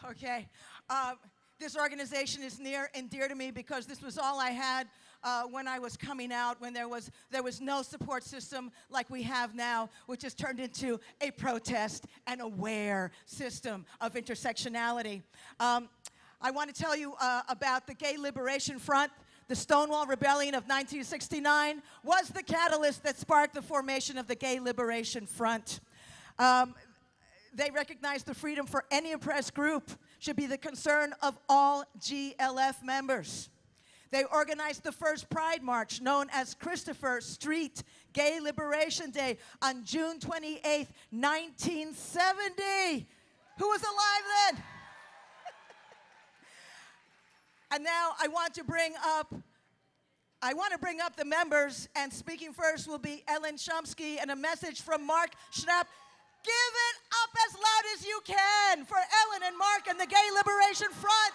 Okay. This organization is near and dear to me because this was all I had when I was coming out, when there was no support system like we have now, which has turned into a protest and aware system of intersectionality. I want to tell you about the Gay Liberation Front. The Stonewall Rebellion of 1969 was the catalyst that sparked the formation of the Gay Liberation Front. They recognized the freedom for any oppressed group should be the concern of all GLF members. They organized the first Pride March, known as Christopher Street Gay Liberation Day, on June 28th, 1970. Who was alive then? And now I want to bring up the members, and speaking first will be Ellen Chomsky, and a message from Mark Schnapp. Give it up as loud as you can for Ellen and Mark and the Gay Liberation Front.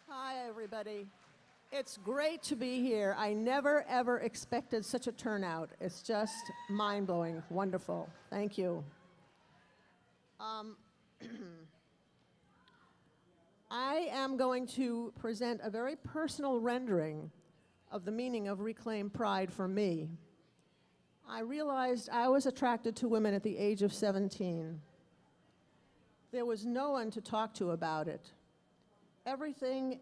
Hi, everybody. It's great to be here. I never, ever expected such a turnout. It's just mind-blowing, wonderful. Thank you. I am going to present a very personal rendering of the meaning of Reclaim Pride for me. I realized I was attracted to women at the age of 17. There was no one to talk to about it. Everything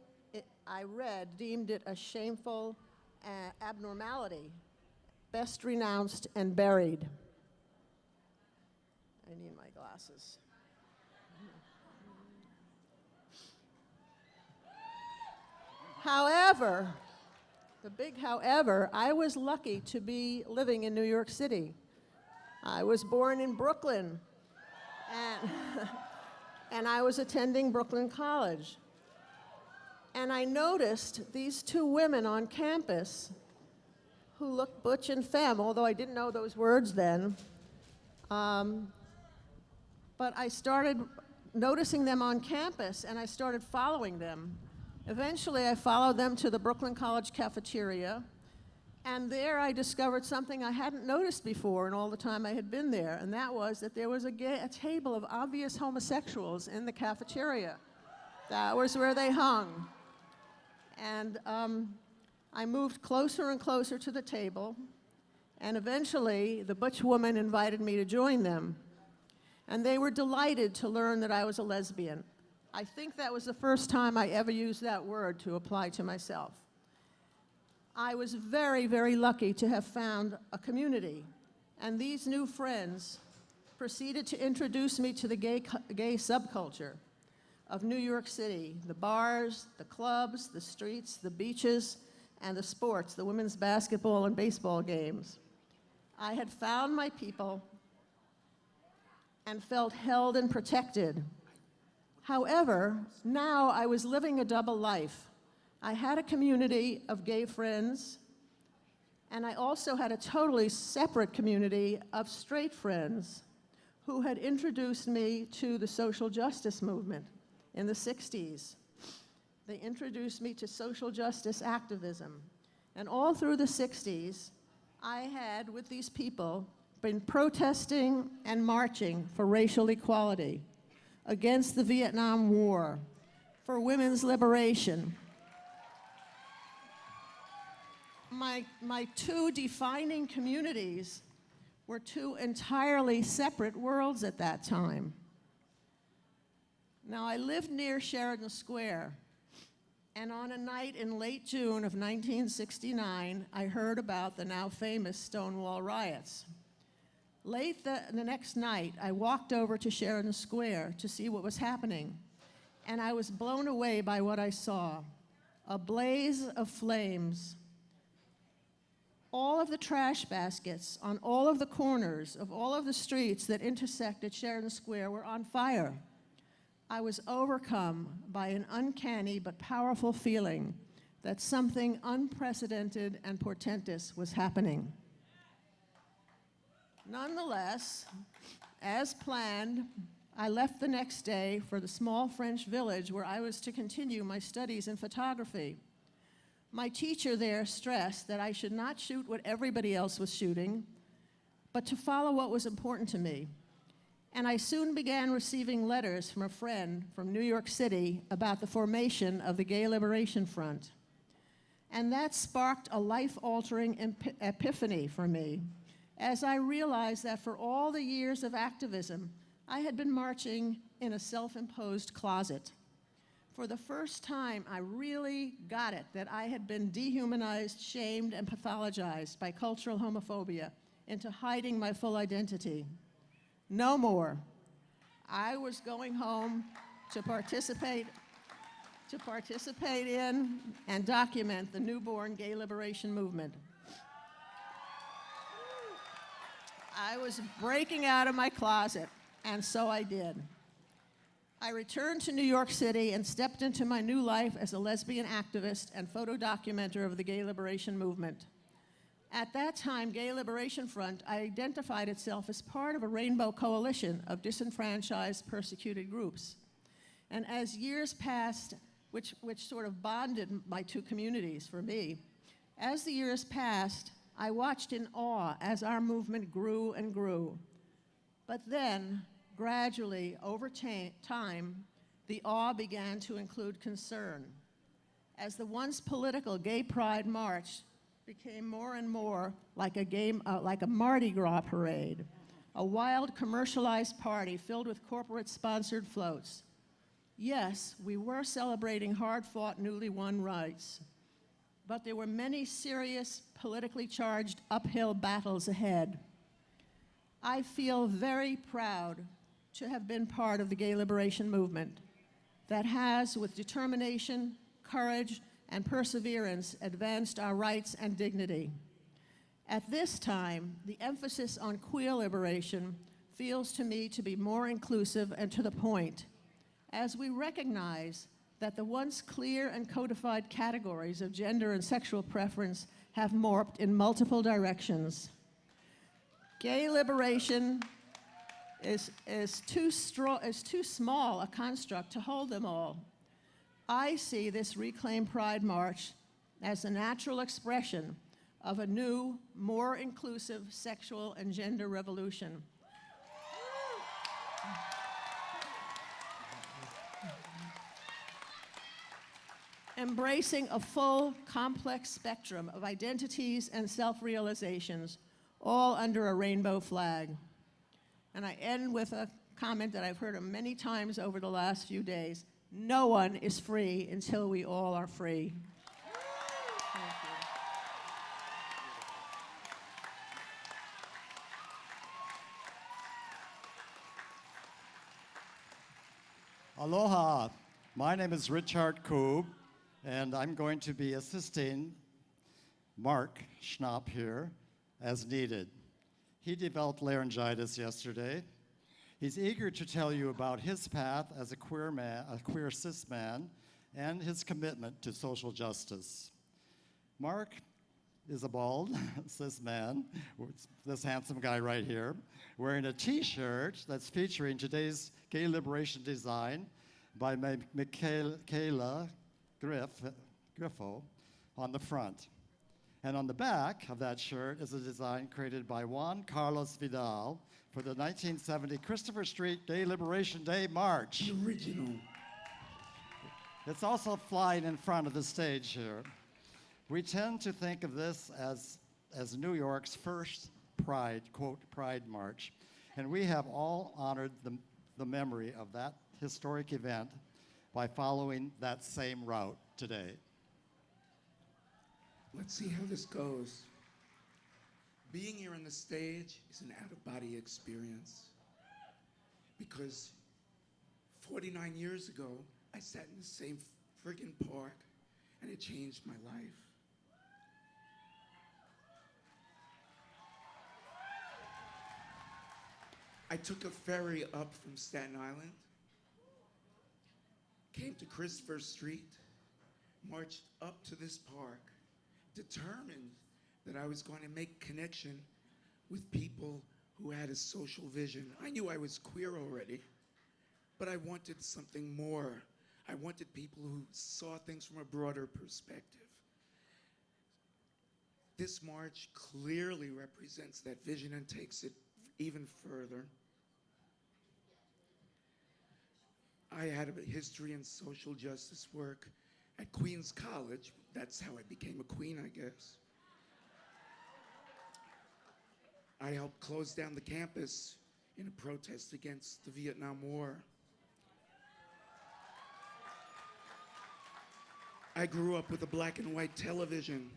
I read deemed it a shameful abnormality, best renounced and buried. I need my glasses. However, the big however, I was lucky to be living in New York City. I was born in Brooklyn, and I was attending Brooklyn College. And I noticed these two women on campus who looked butch and femme, although I didn't know those words then. But I started noticing them on campus, and I started following them. Eventually, I followed them to the Brooklyn College cafeteria, and there I discovered something I hadn't noticed before in all the time I had been there, and that was that there was a table of obvious homosexuals in the cafeteria. That was where they hung. And I moved closer and closer to the table, and eventually the butch woman invited me to join them. And they were delighted to learn that I was a lesbian. I think that was the first time I ever used that word to apply to myself. I was very, very lucky to have found a community, and these new friends proceeded to introduce me to the gay subculture of New York City, the bars, the clubs, the streets, the beaches, and the sports, the women's basketball and baseball games. I had found my people and felt held and protected. However, now I was living a double life. I had a community of gay friends, and I also had a totally separate community of straight friends who had introduced me to the social justice movement in the 60s. They introduced me to social justice activism. And all through the 60s, I had, with these people, been protesting and marching for racial equality, against the Vietnam War, for women's liberation. My two defining communities were two entirely separate worlds at that time. Now, I lived near Sheridan Square, and on a night in late June of 1969, I heard about the now famous Stonewall riots. Late the next night, I walked over to Sheridan Square to see what was happening, and I was blown away by what I saw. a blaze of flames. All of the trash baskets on all of the corners of all of the streets that intersect at Sheridan Square were on fire. I was overcome by an uncanny but powerful feeling that something unprecedented and portentous was happening. Nonetheless, as planned, I left the next day for the small French village where I was to continue my studies in photography. My teacher there stressed that I should not shoot what everybody else was shooting, but to follow what was important to me. And I soon began receiving letters from a friend from New York City about the formation of the Gay Liberation Front. And that sparked a life-altering epiphany for me, as I realized that for all the years of activism, I had been marching in a self-imposed closet. For the first time, I really got it that I had been dehumanized, shamed, and pathologized by cultural homophobia into hiding my full identity. No more. I was going home to participate in and document the newborn gay liberation movement. I was breaking out of my closet, and so I did. I returned to New York City and stepped into my new life as a lesbian activist and photo documenter of the gay liberation movement. At that time, Gay Liberation Front identified itself as part of a rainbow coalition of disenfranchised, persecuted groups. And as years passed, which sort of bonded my two communities for me, as the years passed, I watched in awe as our movement grew and grew. But then, gradually, over time, the awe began to include concern. As the once political Gay Pride March became more and more like a Mardi Gras parade, a wild commercialized party filled with corporate-sponsored floats. Yes, we were celebrating hard-fought, newly won rights, but there were many serious, politically charged uphill battles ahead. I feel very proud to have been part of the gay liberation movement that has, with determination, courage, and perseverance, advanced our rights and dignity. At this time, the emphasis on queer liberation feels to me to be more inclusive and to the point, as we recognize that the once clear and codified categories of gender and sexual preference have morphed in multiple directions. Gay liberation is too small a construct to hold them all. I see this Reclaim Pride March as a natural expression of a new, more inclusive sexual and gender revolution. Embracing a full, complex spectrum of identities and self-realizations, all under a rainbow flag. And I end with a comment that I've heard many times over the last few days. No one is free until we all are free. Thank you. Aloha. My name is Richard Koob, and I'm going to be assisting Mark Schnapp here as needed. He developed laryngitis yesterday. He's eager to tell you about his path as a queer cis man, and his commitment to social justice. Mark is a bald cis man, this handsome guy right here, wearing a t-shirt that's featuring today's gay liberation design by Michaela Griffo on the front. And on the back of that shirt is a design created by Juan Carlos Vidal for the 1970 Christopher Street Gay Liberation Day March. The original. It's also flying in front of the stage here. We tend to think of this as New York's first Pride, quote, Pride March. And we have all honored the memory of that historic event by following that same route today. Let's see how this goes. Being here on the stage is an out-of-body experience because 49 years ago, I sat in the same friggin' park and it changed my life. I took a ferry up from Staten Island, came to Christopher Street, marched up to this park, determined that I was going to make connection with people who had a social vision. I knew I was queer already, but I wanted something more. I wanted people who saw things from a broader perspective. This march clearly represents that vision and takes it even further. I had a history in social justice work at Queens College. That's how I became a queen, I guess. I helped close down the campus in a protest against the Vietnam War. I grew up with a black and white television,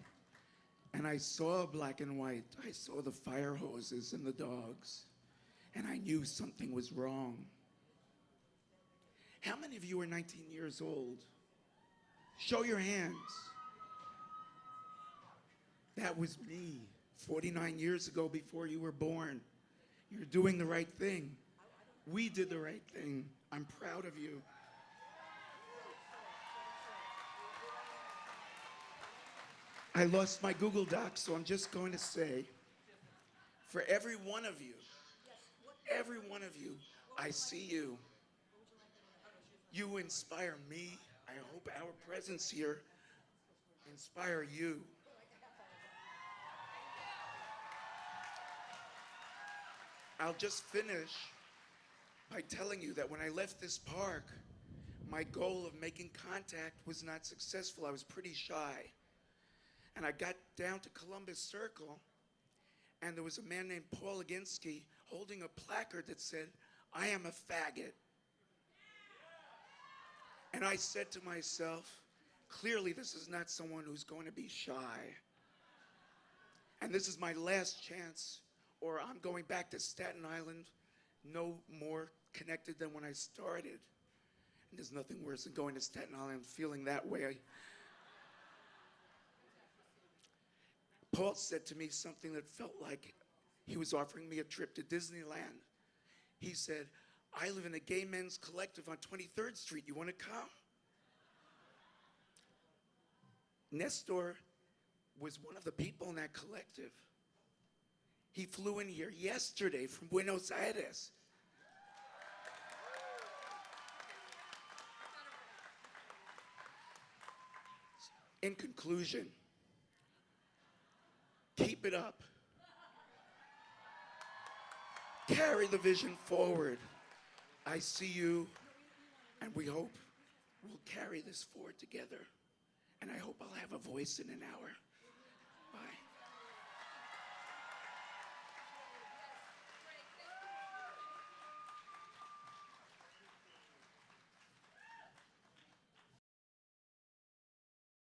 and I saw black and white. I saw the fire hoses and the dogs, and I knew something was wrong. How many of you are 19 years old? Show your hands. That was me 49 years ago before you were born. You're doing the right thing. We did the right thing. I'm proud of you. I lost my Google Docs, so I'm just going to say, for every one of you, I see you. You inspire me. I hope our presence here inspire you. I'll just finish by telling you that when I left this park, my goal of making contact was not successful. I was pretty shy. And I got down to Columbus Circle, and there was a man named Paul Aginski holding a placard that said, "I am a faggot." And I said to myself, clearly this is not someone who's going to be shy. And this is my last chance, or I'm going back to Staten Island no more connected than when I started. And there's nothing worse than going to Staten Island feeling that way. Paul said to me something that felt like he was offering me a trip to Disneyland. He said, "I live in a gay men's collective on 23rd Street. You want to come?" Nestor was one of the people in that collective. He flew in here yesterday from Buenos Aires. In conclusion, keep it up. Carry the vision forward. I see you, and we hope we'll carry this forward together. And I hope I'll have a voice in an hour. Bye.